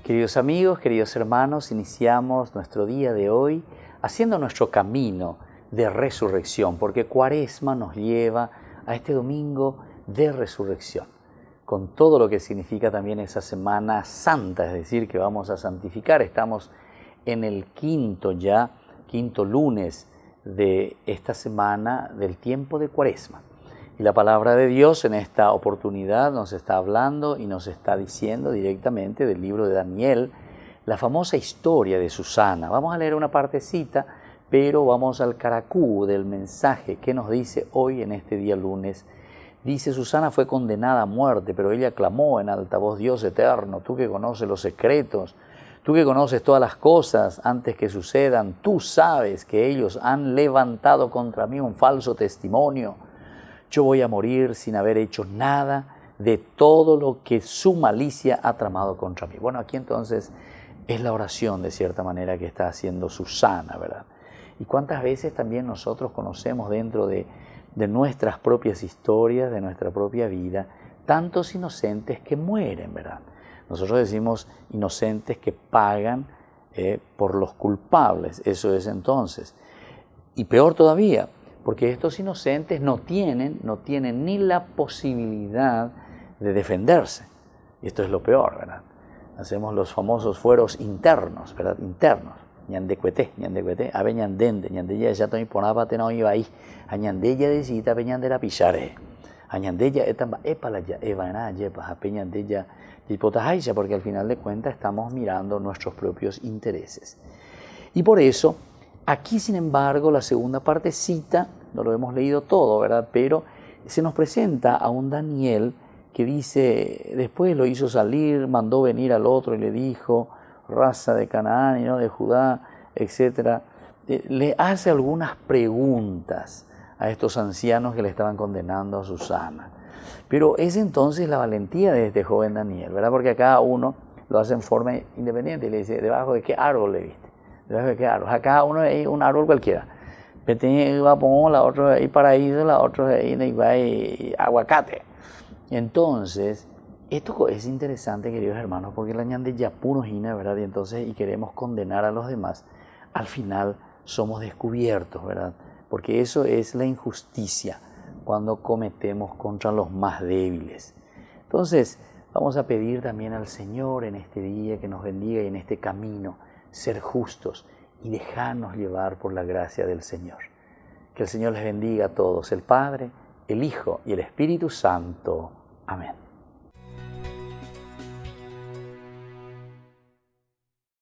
Queridos amigos, queridos hermanos, iniciamos nuestro día de hoy haciendo nuestro camino de resurrección, porque Cuaresma nos lleva a este domingo de resurrección, con todo lo que significa también esa Semana Santa, es decir, que vamos a santificar. Estamos en el quinto lunes de esta semana del tiempo de Cuaresma. Y la palabra de Dios en esta oportunidad nos está hablando y nos está diciendo directamente del libro de Daniel, la famosa historia de Susana. Vamos a leer una partecita, pero vamos al caracú del mensaje que nos dice hoy en este día lunes. Dice: Susana fue condenada a muerte, pero ella clamó en alta voz: Dios eterno, tú que conoces los secretos, tú que conoces todas las cosas antes que sucedan, tú sabes que ellos han levantado contra mí un falso testimonio. Yo voy a morir sin haber hecho nada de todo lo que su malicia ha tramado contra mí. Bueno, aquí entonces es la oración de cierta manera que está haciendo Susana, ¿verdad? Y cuántas veces también nosotros conocemos dentro de nuestras propias historias, de nuestra propia vida, tantos inocentes que mueren, ¿verdad? Nosotros decimos inocentes que pagan por los culpables, eso es entonces. Y peor todavía, porque estos inocentes no tienen ni la posibilidad de defenderse. Y esto es lo peor, ¿verdad? Hacemos los famosos fueros internos, ¿verdad? Internos. Ñandecuete, ave ñandende, ñandella ya tomi ponaba tena iba ahí. A ñandella decita peñandera pichare. A ñandella etamba epalaya evana yepa a peñandella hipotajaya, porque al final de cuentas estamos mirando nuestros propios intereses. Y por eso, aquí, sin embargo, la segunda partecita, no lo hemos leído todo, ¿verdad? Pero se nos presenta a un Daniel que dice: después lo hizo salir, mandó venir al otro y le dijo: raza de Canaán y no de Judá, etc. Le hace algunas preguntas a estos ancianos que le estaban condenando a Susana. Pero es entonces la valentía de este joven Daniel, ¿verdad? Porque a cada uno lo hace en forma independiente y le dice: ¿debajo de qué árbol le viste? ¿Debajo de qué árbol? Acá uno es un árbol cualquiera. La otra es paraíso, la otra es aguacate. Entonces, esto es interesante, queridos hermanos, porque la ñande ya puro gina, ¿verdad? Y entonces, y queremos condenar a los demás, al final somos descubiertos, ¿verdad? Porque eso es la injusticia cuando cometemos contra los más débiles. Entonces, vamos a pedir también al Señor en este día que nos bendiga y en este camino ser justos y dejarnos llevar por la gracia del Señor. Que el Señor les bendiga a todos, el Padre, el Hijo y el Espíritu Santo. Amén.